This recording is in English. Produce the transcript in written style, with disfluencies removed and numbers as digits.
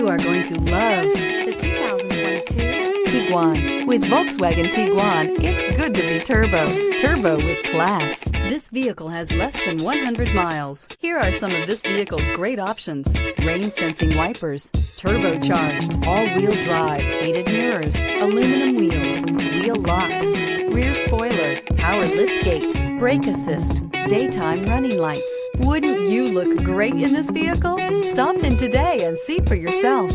You are going to love the 2022 Tiguan. With Volkswagen Tiguan, it's good to be turbo. Turbo with class. This vehicle has less than 100 miles. Here are some of this vehicle's great options: rain-sensing wipers, turbocharged, all-wheel drive, heated mirrors, aluminum wheels, wheel locks, rear spoiler, power liftgate, brake assist, daytime running lights. Wouldn't you look great in this vehicle? Stop in today and see for yourself.